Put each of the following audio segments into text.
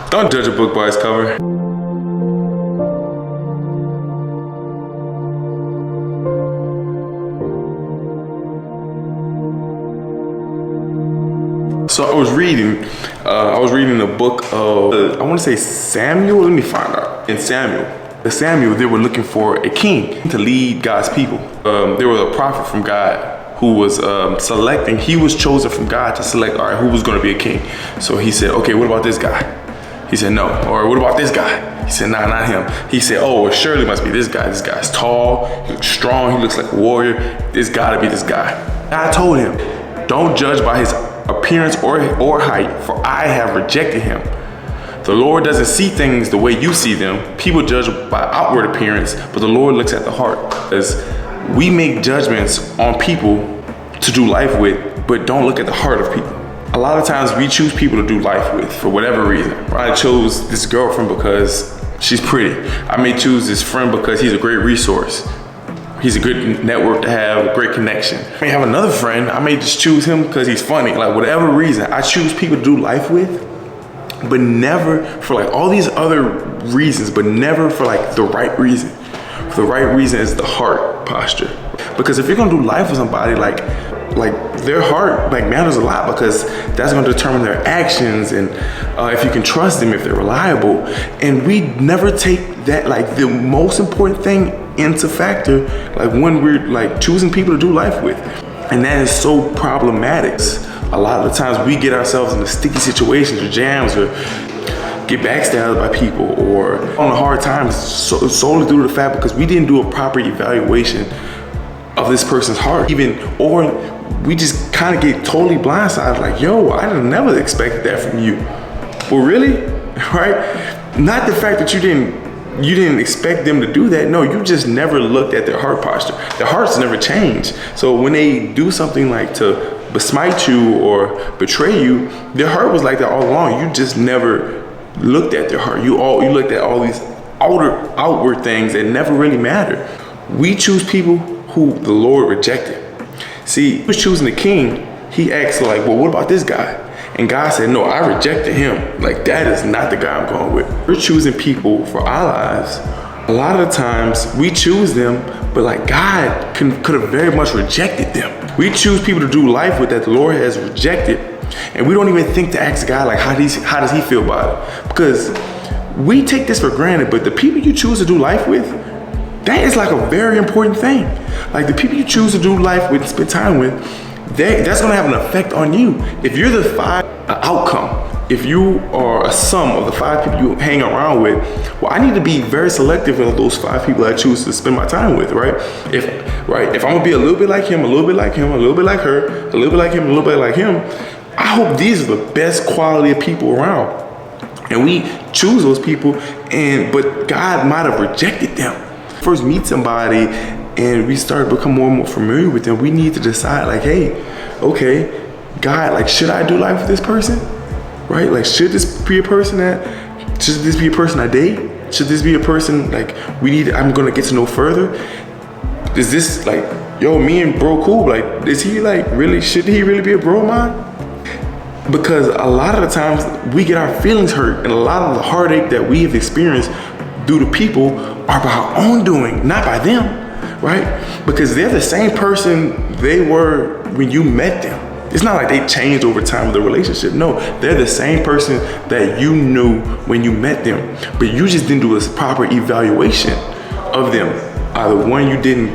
Don't judge a book by its cover. So I was reading the book of, I want to say Samuel. Let me find out. In Samuel, they were looking for a king to lead God's people. There was a prophet from God who was selecting. He was chosen from God to select, all right, who was going to be a king. So he said, okay, what about this guy? He said, no. Or what about this guy? He said, nah, not him. He said, oh, it surely must be this guy. This guy's tall, he looks strong, he looks like a warrior. This gotta be this guy. I told him, don't judge by his appearance or height, for I have rejected him. The Lord doesn't see things the way you see them. People judge by outward appearance, but the Lord looks at the heart. As we make judgments on people to do life with, but don't look at the heart of people. A lot of times we choose people to do life with for whatever reason. I chose this girlfriend because she's pretty. I may choose this friend because he's a great resource. He's a good network to have, a great connection. I may have another friend, I may just choose him because he's funny. Like whatever reason, I choose people to do life with, but never for like all these other reasons, but never for like the right reason. For the right reason is the heart posture. Because if you're gonna do life with somebody, like their heart like matters a lot, because that's gonna determine their actions and if you can trust them, if they're reliable. And we never take that, like the most important thing into factor, like when we're like choosing people to do life with. And that is so problematic. A lot of the times we get ourselves into sticky situations or jams or get backstabbed by people or on a hard time solely due to the fact because we didn't do a proper evaluation of this person's heart, or we just kind of get totally blindsided, like, yo, I never expected that from you. Well, really, right? Not the fact that you didn't expect them to do that. No, you just never looked at their heart posture. Their hearts never change. So when they do something like to besmite you or betray you, their heart was like that all along. You just never looked at their heart. You looked at all these outward things that never really matter. We choose people who the Lord rejected. See, he was choosing the king. He asked like, well, what about this guy? And God said, no, I rejected him. Like, that is not the guy I'm going with. We're choosing people for our lives. A lot of the times we choose them, but like God could have very much rejected them. We choose people to do life with that the Lord has rejected. And we don't even think to ask God, like, how does he feel about it? Because we take this for granted, but the people you choose to do life with, that is like a very important thing. Like the people you choose to do life with, spend time with, that's gonna have an effect on you. If you're the outcome, if you are a sum of the 5 people you hang around with, well, I need to be very selective of those 5 people I choose to spend my time with, right? If I'm gonna be a little bit like him, a little bit like him, a little bit like her, a little bit like him, a little bit like him, I hope these are the best quality of people around. And we choose those people, but God might have rejected them. First meet somebody and we start to become more and more familiar with them, we need to decide like, hey, okay, God, like, should I do life with this person? Right? Like, should this be a person I date? Should this be a person like I'm gonna get to know further? Is this like, yo, me and bro cool? Like, is he like really, should he really be a bro of mine? Because a lot of the times we get our feelings hurt, and a lot of the heartache that we have experienced due to people are by our own doing, not by them, right? Because they're the same person they were when you met them. It's not like they changed over time with the relationship. No, they're the same person that you knew when you met them, but you just didn't do a proper evaluation of them. Either one, you didn't,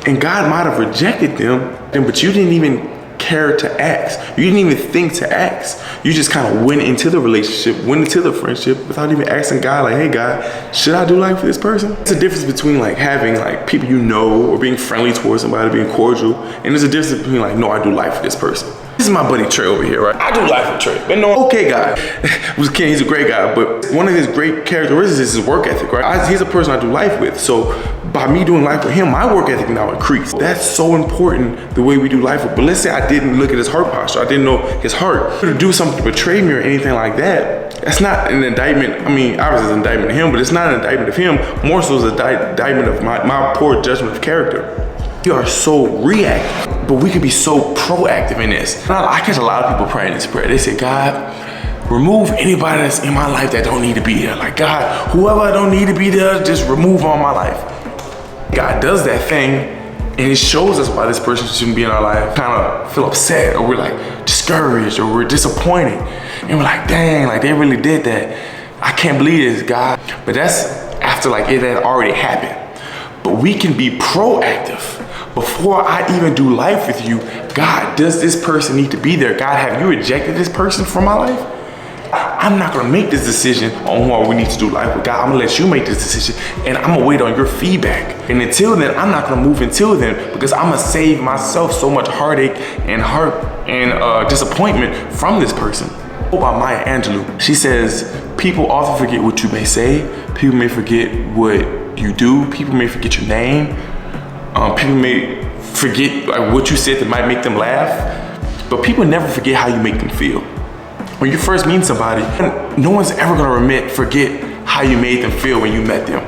and God might have rejected them, but you didn't even care to ask. You didn't even think to ask. You just kind of went into the relationship, went into the friendship without even asking God, like, hey God, should I do life with this person? There's a difference between like having like people you know or being friendly towards somebody, being cordial, and there's a difference between like, no, I do life with this person. This is my buddy Trey over here, right? I do life with Trey. Been known, okay guy. He's a great guy, but one of his great characteristics is his work ethic, right? He's a person I do life with. So by me doing life with him, my work ethic now increased. That's so important, the way we do life with. But let's say I didn't look at his heart posture. I didn't know his heart. To do something to betray me or anything like that, that's not an indictment. I mean, obviously it's an indictment of him, but it's not an indictment of him. More so it's an indictment of my poor judgment of character. We are so reactive, but we can be so proactive in this. I catch a lot of people praying this prayer. They say, God, remove anybody that's in my life that don't need to be there. Like, God, whoever don't need to be there, just remove on my life. God does that thing, and it shows us why this person shouldn't be in our life. Kind of feel upset, or we're like discouraged, or we're disappointed. And we're like, dang, like they really did that. I can't believe this, God. But that's after like it had already happened. But we can be proactive. Before I even do life with you, God, does this person need to be there? God, have you rejected this person from my life? I'm not gonna make this decision on who we need to do life with. God, I'm gonna let you make this decision, and I'm gonna wait on your feedback. And until then, I'm not gonna move until then, because I'm gonna save myself so much heartache and hurt and disappointment from this person. By Maya Angelou, she says, people often forget what you may say. People may forget what you do. People may forget your name. People may forget like what you said that might make them laugh, but people never forget how you make them feel. When you first meet somebody, no one's ever gonna forget how you made them feel when you met them.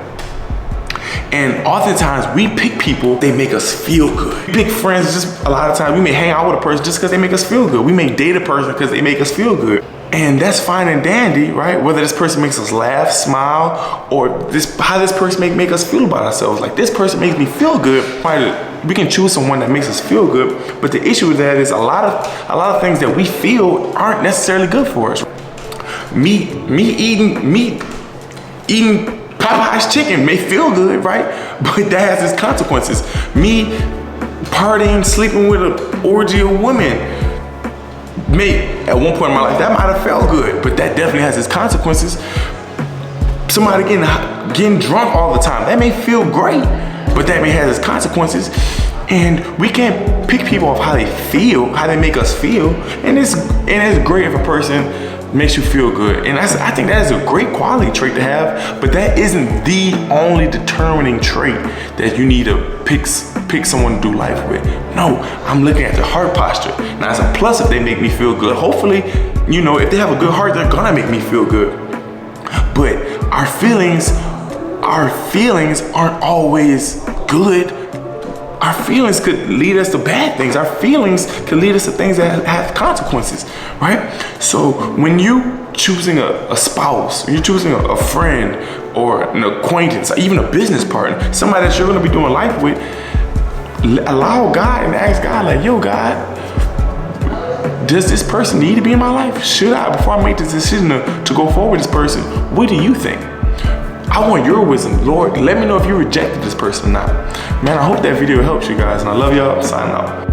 And oftentimes we pick people, they make us feel good. We pick friends, just a lot of times we may hang out with a person just because they make us feel good. We may date a person because they make us feel good. And that's fine and dandy, right? Whether this person makes us laugh, smile, or how this person make us feel about ourselves. Like, this person makes me feel good. We can choose someone that makes us feel good, but the issue with that is a lot of things that we feel aren't necessarily good for us. Me eating Popeye's chicken may feel good, right? But that has its consequences. Me partying, sleeping with an orgy of women, at one point in my life, that might have felt good, but that definitely has its consequences. Somebody getting drunk all the time, that may feel great, but that may have its consequences. And we can't pick people off how they feel, how they make us feel. And it's great if a person makes you feel good. And I think that is a great quality trait to have, but that isn't the only determining trait that you need to pick someone to do life with. No, I'm looking at the heart posture. Now, it's a plus if they make me feel good. Hopefully, if they have a good heart, they're gonna make me feel good. But our feelings aren't always good. Our feelings could lead us to bad things. Our feelings could lead us to things that have consequences, right? So when you choosing a spouse, you're choosing a friend or an acquaintance, or even a business partner, somebody that you're gonna be doing life with, allow God and ask God, like, yo, God, does this person need to be in my life? Should I, before I make this decision to go forward with this person, what do you think? I want your wisdom, Lord. Let me know if you rejected this person or not. Man, I hope that video helps you guys, and I love y'all. Signing out.